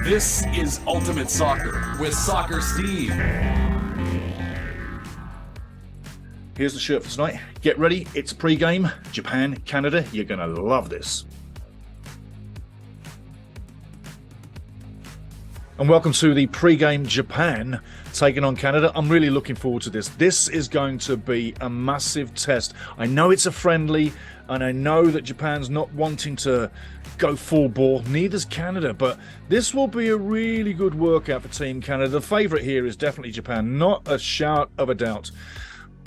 This is Ultimate Soccer with Soccer Steve. Here's the shirt for tonight. Get ready, it's pre-game. Japan, Canada, you're going to love this. And welcome to the pre-game Japan taking on Canada. I'm really looking forward to this. This is going to be a massive test. I know it's a friendly, and I know that Japan's not wanting to go full bore, neither's Canada, but this will be a really good workout for Team Canada. The favourite here is definitely Japan, not a shout of a doubt.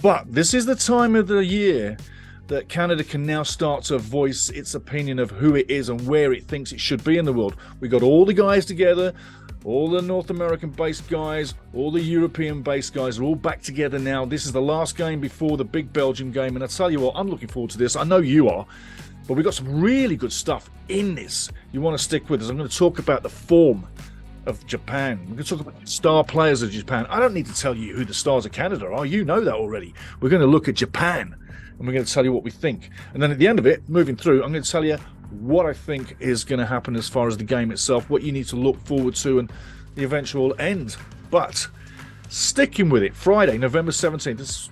But this is the time of the year that Canada can now start to voice its opinion of who it is and where it thinks it should be in the world. We got all the guys together, all the North American-based guys, all the European-based guys are all back together now. This is the last game before the big Belgium game, and I tell you what, I'm looking forward to this. I know you are, but we've got some really good stuff in this. You want to stick with us. I'm going to talk about the form of Japan. We're going to talk about the star players of Japan. I don't need to tell you who the stars of Canada are. You know that already. We're going to look at Japan, and we're going to tell you what we think. And then at the end of it, moving through, I'm going to tell you what I think is going to happen as far as the game itself, what you need to look forward to, and the eventual end. But sticking with it, Friday, November 17th, it's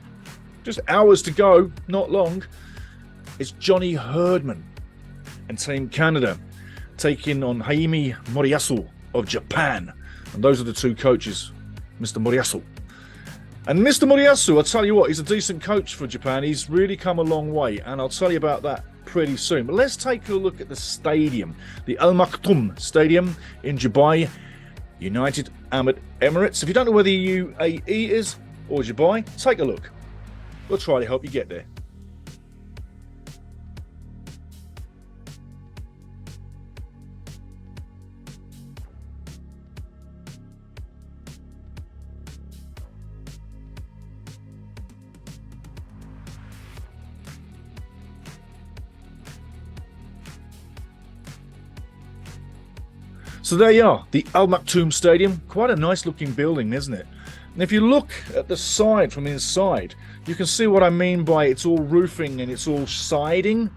just hours to go, not long. It's Johnny Herdman and Team Canada taking on Jaime Moriyasu of Japan. And those are the two coaches, Mr. Moriyasu. And Mr. Moriyasu, I'll tell you what, he's a decent coach for Japan. He's really come a long way, and I'll tell you about that pretty soon. But let's take a look at the stadium, the Al Maktoum Stadium in Dubai, United Arab Emirates. If you don't know where the UAE is or Dubai, take a look. We'll try to help you get there. So there you are, the Al Maktoum Stadium. Quite a nice looking building, isn't it? And if you look at the side from inside, you can see what I mean by it's all roofing and it's all siding,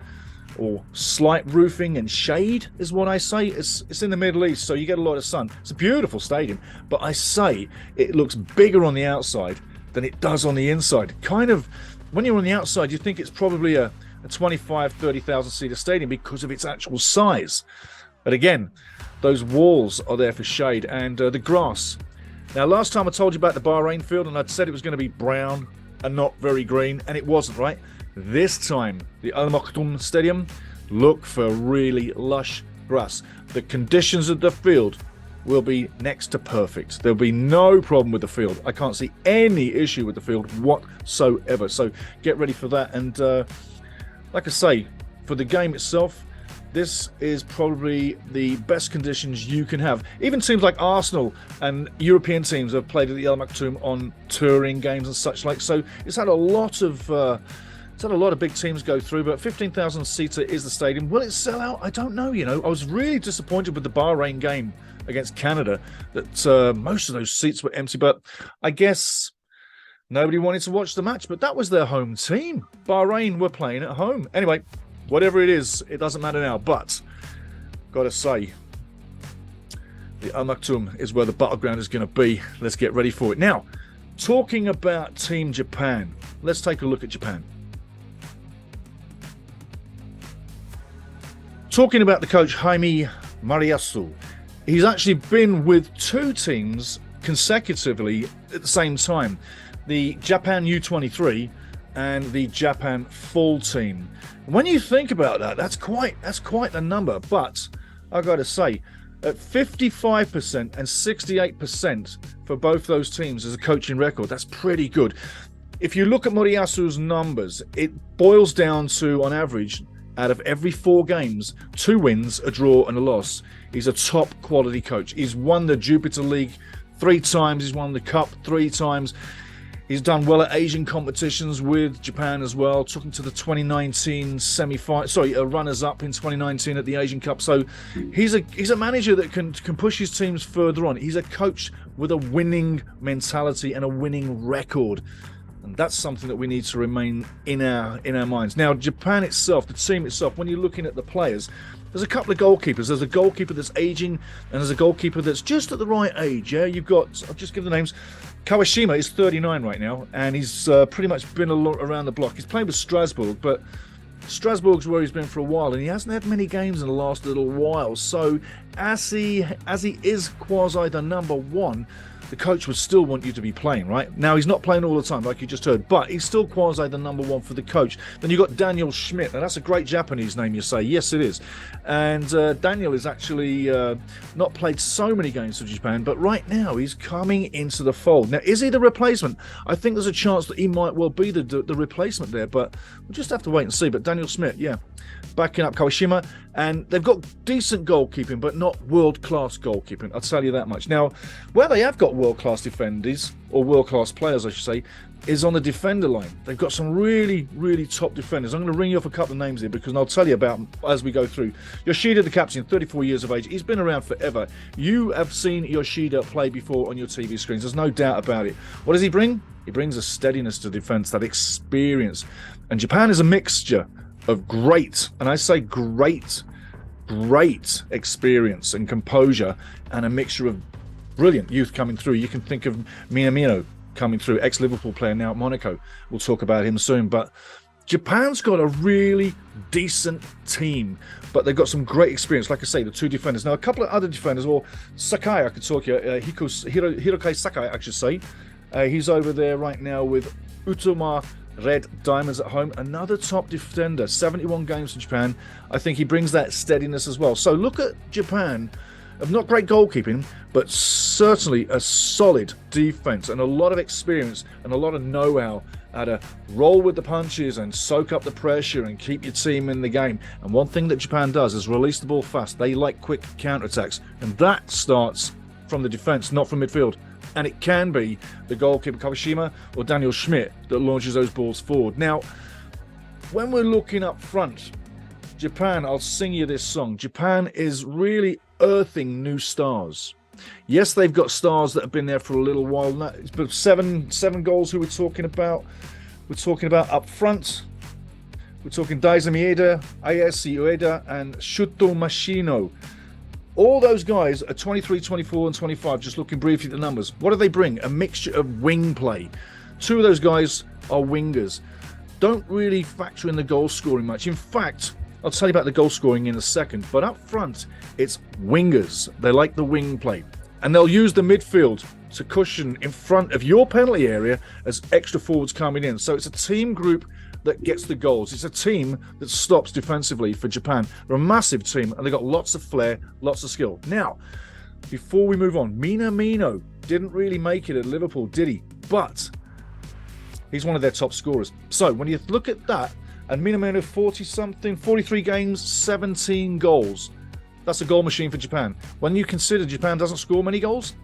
or slight roofing and shade is what I say. It's in the Middle East, so you get a lot of sun. It's a beautiful stadium, but I say it looks bigger on the outside than it does on the inside. Kind of, when you're on the outside, you think it's probably a 25, 30,000 seater stadium because of its actual size. But again, those walls are there for shade, and the grass. Now, last time I told you about the Bahrain field, and I'd said it was going to be brown and not very green, and it wasn't, right? This time, the Al Maktoum Stadium, look for really lush grass. The conditions of the field will be next to perfect. There'll be no problem with the field. I can't see any issue with the field whatsoever. So get ready for that. And like I say, for the game itself, this is probably the best conditions you can have. Even teams like Arsenal and European teams have played at the Al Maktoum on touring games and such like. So it's had a lot of big teams go through. But 15,000 seater is the stadium. Will it sell out? I don't know. You know, I was really disappointed with the Bahrain game against Canada that most of those seats were empty. But I guess nobody wanted to watch the match. But that was their home team. Bahrain were playing at home anyway. Whatever it is, it doesn't matter now. But, gotta say, the Al Maktoum is where the battleground is going to be. Let's get ready for it. Now, talking about Team Japan, let's take a look at Japan. Talking about the coach Jaime Moriyasu, he's actually been with two teams consecutively at the same time. The Japan U23 and the Japan full team. When you think about that, that's quite the number. But I got to say, at 55% and 68% for both those teams as a coaching record, that's pretty good. If you look at Moriyasu's numbers, it boils down to, on average, out of every 4 games, 2 wins, a draw, and a loss. He's a top quality coach. He's won the Jupiter League 3 times. He's won the Cup 3 times. He's done well at Asian competitions with Japan as well. Took him to the 2019 semi-final, runners-up in 2019 at the Asian Cup. So he's a manager that can push his teams further on. He's a coach with a winning mentality and a winning record. And that's something that we need to remain in our minds. Now, Japan itself, the team itself, when you're looking at the players, there's a couple of goalkeepers. There's a goalkeeper that's aging, and there's a goalkeeper that's just at the right age. Yeah, you've got, I'll just give the names. Kawashima is 39 right now, and he's pretty much been a lot around the block. He's playing with Strasbourg, but Strasbourg's where he's been for a while, and he hasn't had many games in the last little while. So as he is quasi the number one, the coach would still want you to be playing, right? Now, he's not playing all the time, like you just heard, but he's still quasi the number one for the coach. Then you've got Daniel Schmidt. Now, that's a great Japanese name, you say. Yes, it is. And Daniel has actually not played so many games for Japan, but right now he's coming into the fold. Now, is he the replacement? I think there's a chance that he might well be the replacement there, but we'll just have to wait and see. But Daniel Schmidt, yeah, backing up Kawashima, and they've got decent goalkeeping, but not world-class goalkeeping, I'll tell you that much. Now, where they have got world-class defenders, or world-class players, I should say, is on the defender line. They've got some really, really top defenders. I'm going to ring you off a couple of names here, because I'll tell you about them as we go through. Yoshida, the captain, 34 years of age. He's been around forever. You have seen Yoshida play before on your TV screens. There's no doubt about it. What does he bring? He brings a steadiness to defense, that experience. And Japan is a mixture of great, and I say great experience and composure, and a mixture of brilliant youth coming through. You can think of Minamino coming through, ex-Liverpool player now at Monaco. We'll talk about him soon. But Japan's got a really decent team, but they've got some great experience. Like I say, the two defenders. Now, a couple of other defenders, or Sakai, I could talk here, Hirokai Sakai, I should say. He's over there right now with Utama Red Diamonds at home. Another top defender, 71 games for Japan. I think he brings that steadiness as well. So look at Japan, of not great goalkeeping, but certainly a solid defense and a lot of experience and a lot of know-how how to roll with the punches and soak up the pressure and keep your team in the game. And one thing that Japan does is release the ball fast. They like quick counterattacks, and that starts from the defense, not from midfield. And it can be the goalkeeper Kawashima or Daniel Schmidt that launches those balls forward. Now, when we're looking up front, Japan, I'll sing you this song. Japan is really earthing new stars. Yes, they've got stars that have been there for a little while now, but seven goals who we're talking about. We're talking about up front. We're talking Daisuke Maeda, Ayase Ueda, and Shuto Mashino. All those guys are 23, 24, and 25, just looking briefly at the numbers. What do they bring? A mixture of wing play. Two of those guys are wingers. Don't really factor in the goal scoring much. In fact, I'll tell you about the goal scoring in a second. But up front, it's wingers. They like the wing play. And they'll use the midfield to cushion in front of your penalty area as extra forwards coming in. So it's a team group that gets the goals. It's a team that stops defensively for Japan. They're a massive team, and they've got lots of flair, lots of skill. Now, before we move on, Minamino didn't really make it at Liverpool, did he? But he's one of their top scorers. So when you look at that, and Minamino 40-something, 43 games, 17 goals. That's a goal machine for Japan. When you consider Japan doesn't score many goals,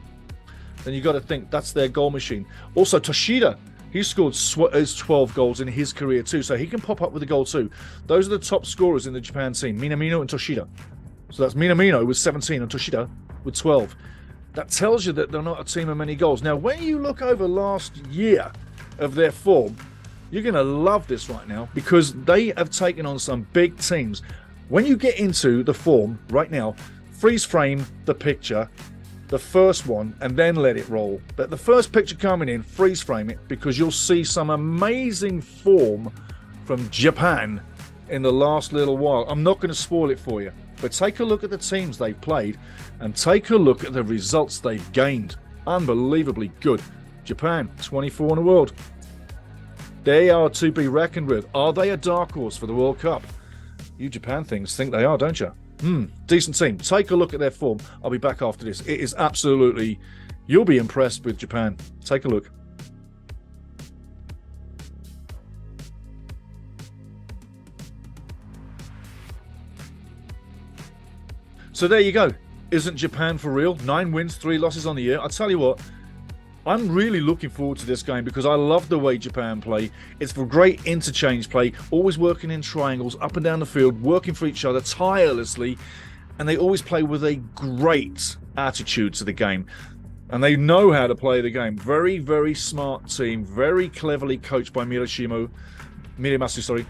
then you've got to think that's their goal machine. Also, Toshida, he scored 12 goals in his career too, so he can pop up with a goal too. Those are the top scorers in the Japan team, Minamino and Toshida. So that's Minamino with 17 and Toshida with 12. That tells you that they're not a team of many goals. Now, when you look over last year of their form, you're going to love this right now, because they have taken on some big teams. When you get into the form right now, freeze frame the picture, the first one, and then let it roll. But the first picture coming in, freeze frame it, because you'll see some amazing form from Japan in the last little while. I'm not going to spoil it for you, but take a look at the teams they've played and take a look at the results they've gained. Unbelievably good. Japan, 24 in the world. They are to be reckoned with. Are they a dark horse for the World Cup? You Japan things think they are, don't you? Decent team. Take a look at their form. I'll be back after this. It is absolutely... You'll be impressed with Japan. Take a look. So there you go. Isn't Japan for real? 9 wins, 3 losses on the year. I'll tell you what, I'm really looking forward to this game because I love the way Japan play. It's for great interchange play, always working in triangles, up and down the field, working for each other tirelessly, and they always play with a great attitude to the game. And they know how to play the game. Very, very smart team. Very cleverly coached by Mirimasu, sorry.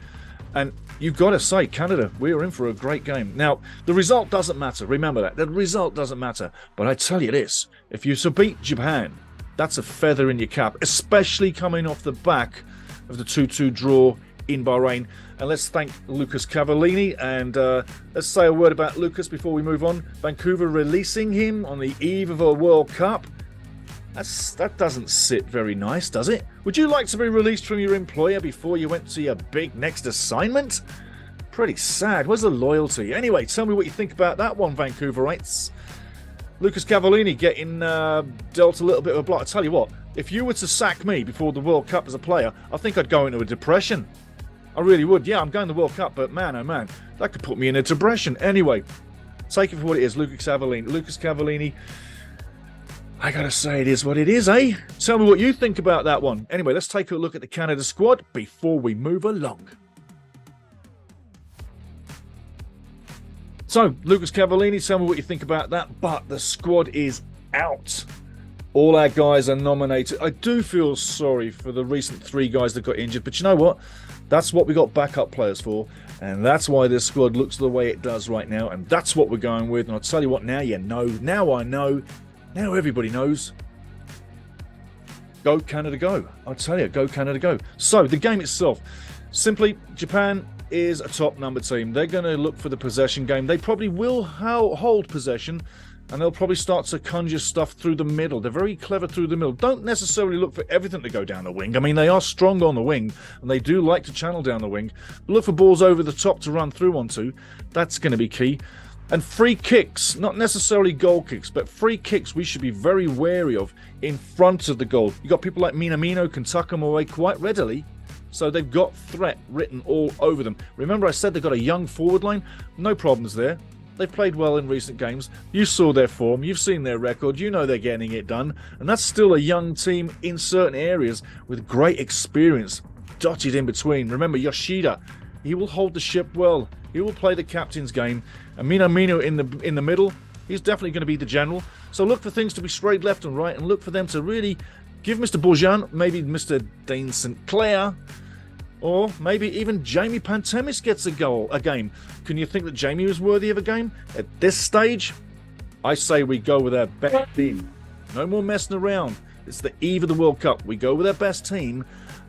And you've got to say, Canada, we are in for a great game. Now, the result doesn't matter. Remember that. The result doesn't matter. But I tell you this, if you beat Japan, that's a feather in your cap, especially coming off the back of the 2-2 draw in Bahrain. And let's thank Lucas Cavallini, and let's say a word about Lucas before we move on. Vancouver releasing him on the eve of a World Cup. That doesn't sit very nice, does it? Would you like to be released from your employer before you went to your big next assignment? Pretty sad. Where's the loyalty? Anyway, tell me what you think about that one, Vancouverites. Lucas Cavallini getting dealt a little bit of a blow. I tell you what, if you were to sack me before the World Cup as a player, I think I'd go into a depression. I really would. Yeah, I'm going to the World Cup, but man, oh man, that could put me in a depression. Anyway, take it for what it is, Lucas Cavallini. Lucas Cavallini, I gotta say it is what it is, eh? Tell me what you think about that one. Anyway, let's take a look at the Canada squad before we move along. So, Lucas Cavallini, tell me what you think about that. But the squad is out. All our guys are nominated. I do feel sorry for the recent 3 guys that got injured, but you know what? That's what we got backup players for, and that's why this squad looks the way it does right now, and that's what we're going with. And I'll tell you what, now you know. Now I know. Now everybody knows. Go Canada, go. I'll tell you, go Canada, go. So, the game itself. Simply, Japan is a top number team. They're going to look for the possession game. They probably will hold possession, and they'll probably start to conjure stuff through the middle. They're very clever through the middle. Don't necessarily look for everything to go down the wing. I mean, they are strong on the wing, and they do like to channel down the wing. But look for balls over the top to run through onto. That's going to be key. And free kicks, not necessarily goal kicks, but free kicks we should be very wary of in front of the goal. You've got people like Minamino can tuck them away quite readily. So they've got threat written all over them. Remember I said they've got a young forward line? No problems there. They've played well in recent games. You saw their form. You've seen their record. You know they're getting it done. And that's still a young team in certain areas with great experience dotted in between. Remember, Yoshida, he will hold the ship well. He will play the captain's game. And Minamino in the middle, he's definitely going to be the general. So look for things to be sprayed left and right, and look for them to really give Mr. Bourgeon, maybe Mr. Dane St. Clair, or maybe even Jamie Pantemis gets a game. Can you think that Jamie is worthy of a game? At this stage, I say we go with our best team. No more messing around. It's the eve of the World Cup. We go with our best team,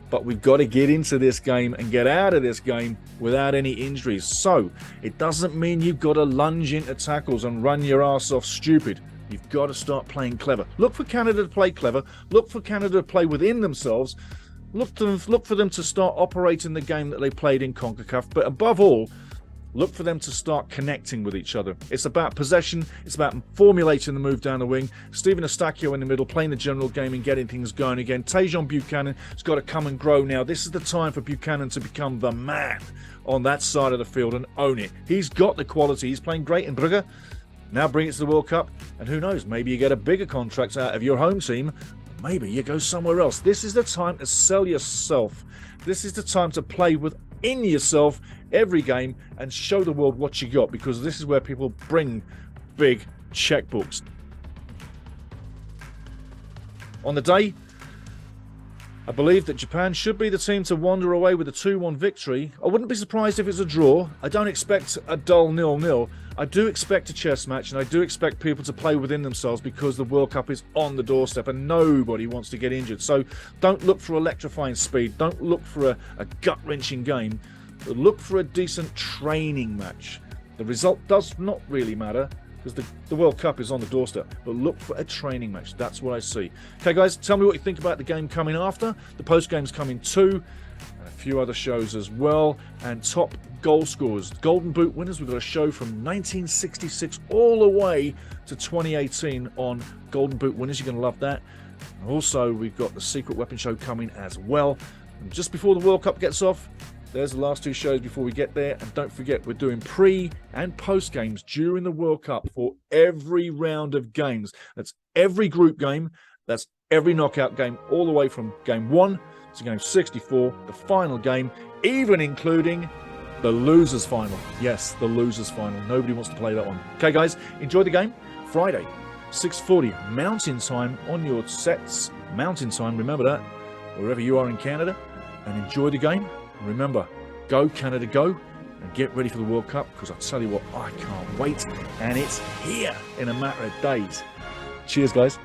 but we've got to get into this game and get out of this game without any injuries. So, it doesn't mean you've got to lunge into tackles and run your ass off stupid. You've got to start playing clever. Look for Canada to play clever. Look for Canada to play within themselves. Look for them to start operating the game that they played in CONCACAF. But above all, look for them to start connecting with each other. It's about possession. It's about formulating the move down the wing. Stephen Eustáquio in the middle, playing the general game and getting things going again. Tajon Buchanan has got to come and grow now. This is the time for Buchanan to become the man on that side of the field and own it. He's got the quality. He's playing great in Brugge. Now bring it to the World Cup, and who knows, maybe you get a bigger contract out of your home team. Maybe you go somewhere else. This is the time to sell yourself. This is the time to play within yourself every game and show the world what you got, because this is where people bring big checkbooks. On the day, I believe that Japan should be the team to wander away with a 2-1 victory. I wouldn't be surprised if it's a draw. I don't expect a dull 0-0. I do expect a chess match, and I do expect people to play within themselves because the World Cup is on the doorstep and nobody wants to get injured. So don't look for electrifying speed. Don't look for a gut-wrenching game. But look for a decent training match. The result does not really matter because the World Cup is on the doorstep. But look for a training match. That's what I see. Okay, guys, tell me what you think about the game coming after. The post-game's coming too. And a few other shows as well. And top goal scorers. Golden Boot winners. We've got a show from 1966 all the way to 2018 on Golden Boot winners. You're going to love that. And also, we've got the Secret Weapon show coming as well. And just before the World Cup gets off, there's the last 2 shows before we get there. And don't forget, we're doing pre and post games during the World Cup for every round of games. That's every group game. That's every knockout game, all the way from game 1 to game 64, the final game, even including the losers final. Yes, the losers final. Nobody wants to play that one. Okay, guys, enjoy the game. Friday, 6:40 Mountain Time on your sets. Mountain Time, remember that, wherever you are in Canada, and enjoy the game. Remember, go Canada, go, and get ready for the World Cup, because I tell you what, I can't wait, and it's here in a matter of days. Cheers, guys.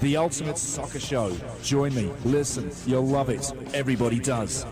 The Ultimate Soccer Show. Join me, listen, you'll love it. Everybody does.